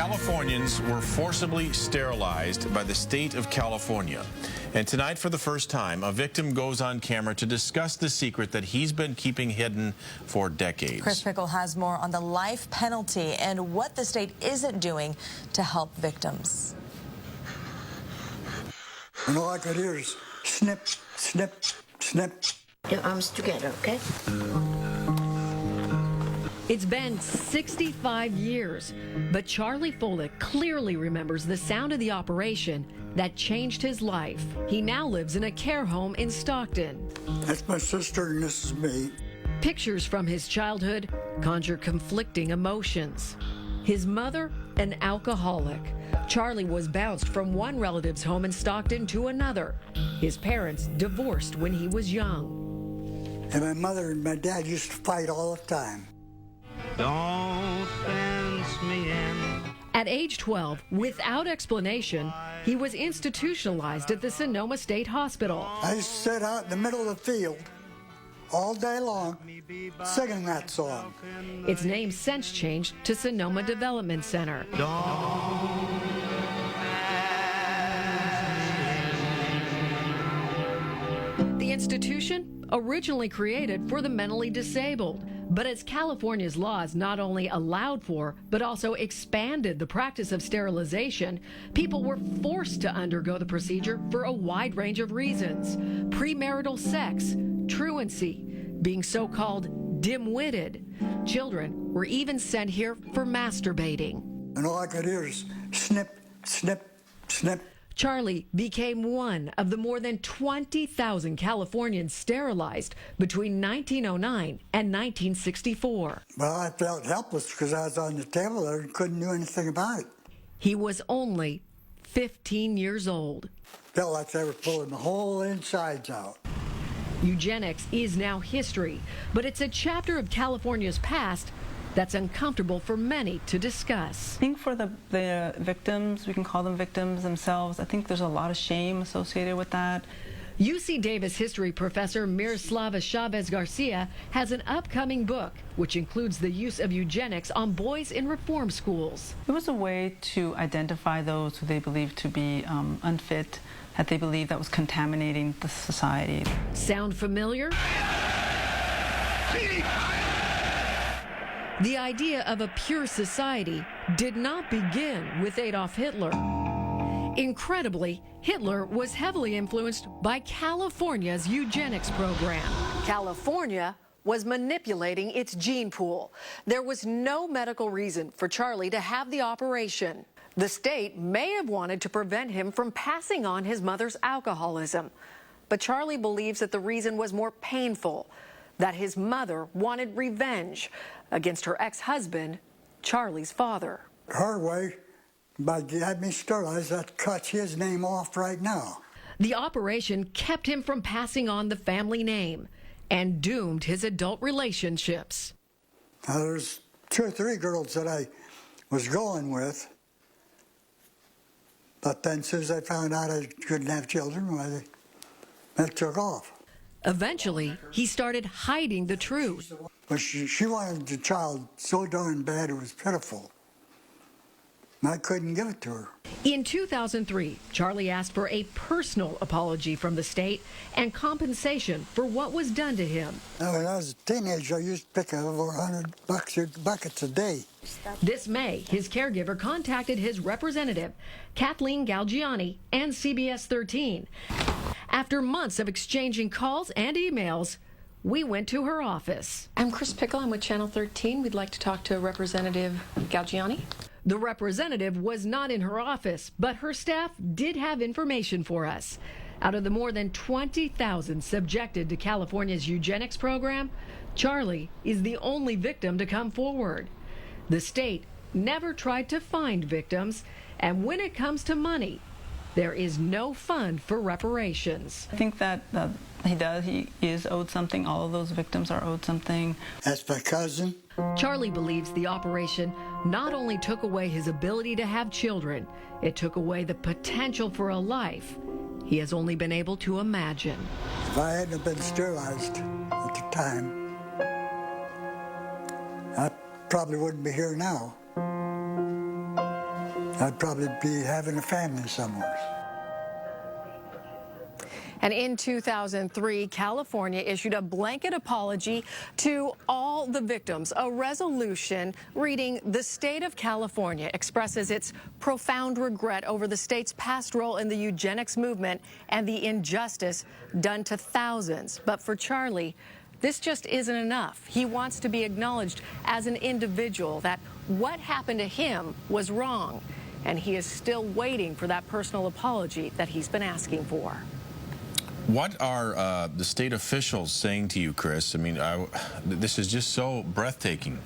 Californians were forcibly sterilized by the state of California. And tonight, for the first time, a victim goes on camera to discuss the secret that he's been keeping hidden for decades. Kris Pickel has more on the life penalty and what the state isn't doing to help victims. And all I could hear is snip, snip, snip. Your arms together, okay? It's been 65 years, but Charlie Folek clearly remembers the sound of the operation that changed his life. He now lives in a care home in Stockton. That's my sister and this is me. Pictures from his childhood conjure conflicting emotions. His mother, an alcoholic. Charlie was bounced from one relative's home in Stockton to another. His parents divorced when he was young. And my mother and my dad used to fight all the time. Don't fence me in. At age 12, without explanation, he was institutionalized at the Sonoma State Hospital. I used to sit out in the middle of the field all day long singing that song. Its name since changed to Sonoma Development Center. The institution, originally created for the mentally disabled, but as California's laws not only allowed for, but also expanded the practice of sterilization, people were forced to undergo the procedure for a wide range of reasons. Premarital sex, truancy, being so-called dim-witted. Children were even sent here for masturbating. And all I could hear is snip, snip, snip. Charlie became one of the more than 20,000 Californians sterilized between 1909 and 1964. Well, I felt helpless because I was on the table there and couldn't do anything about it. He was only 15 years old. Felt like they were pulling the whole insides out. Eugenics is now history, but it's a chapter of California's past that's uncomfortable for many to discuss. I think for the victims, we can call them victims themselves, I think there's a lot of shame associated with that. UC Davis history professor Miroslava Chavez Garcia has an upcoming book which includes the use of eugenics on boys in reform schools. It was a way to identify those who they believed to be unfit, that they believed that was contaminating the society. Sound familiar? The idea of a pure society did not begin with Adolf Hitler. Incredibly, Hitler was heavily influenced by California's eugenics program. California was manipulating its gene pool. There was no medical reason for Charlie to have the operation. The state may have wanted to prevent him from passing on his mother's alcoholism. But Charlie believes that the reason was more painful, that his mother wanted revenge against her ex-husband, Charlie's father. Her way, by having me sterilized, that cuts his name off right now. The operation kept him from passing on the family name and doomed his adult relationships. Now, there's 2 or 3 girls that I was going with, but then as soon as I found out I couldn't have children, well, they took off. Eventually, he started hiding the truth. But she wanted the child so darn bad it was pitiful. And I couldn't give it to her. In 2003, Charlie asked for a personal apology from the state and compensation for what was done to him. Now, when I was a teenager, I used to pick over $100 buckets a day. This May, his caregiver contacted his representative, Kathleen Galgiani, and CBS 13. After months of exchanging calls and emails, we went to her office. I'm Kris Pickel. I'm with Channel 13. We'd like to talk to Representative Galgiani. The representative was not in her office, but her staff did have information for us. Out of the more than 20,000 subjected to California's eugenics program, Charlie is the only victim to come forward. The state never tried to find victims, and when it comes to money, there is no fund for reparations. I think that he is owed something. All of those victims are owed something. That's my cousin. Charlie believes the operation not only took away his ability to have children, it took away the potential for a life he has only been able to imagine. If I hadn't been sterilized at the time, I probably wouldn't be here now. I'd probably be having a family somewhere. And in 2003, California issued a blanket apology to all the victims. A resolution reading, "The state of California expresses its profound regret over the state's past role in the eugenics movement and the injustice done to thousands." But for Charlie, this just isn't enough. He wants to be acknowledged as an individual, that what happened to him was wrong. And he is still waiting for that personal apology that he's been asking for. What are the state officials saying to you, Kris? I mean, this is just so breathtaking.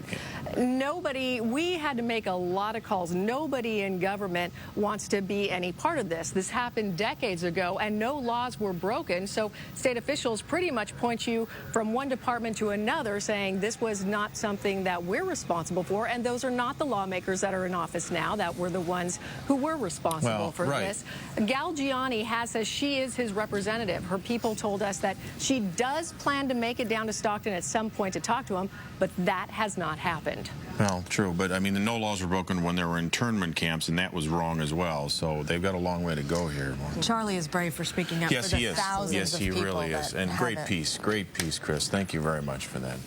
Nobody, we had to make a lot of calls. Nobody in government wants to be any part of this. This happened decades ago, and no laws were broken. So state officials pretty much point you from one department to another, saying this was not something that we're responsible for, and those are not the lawmakers that are in office now that were the ones who were responsible for this. Galgiani says she is his representative. Her people told us that she does plan to make it down to Stockton at some point to talk to him, but that has not happened. Well, true, but I mean, no laws were broken when there were internment camps, and that was wrong as well. So they've got a long way to go here. Charlie is brave for speaking up Yes, for he the is. thousands Yes, of he people really is. And great haven't. piece, Kris. Thank you very much for that.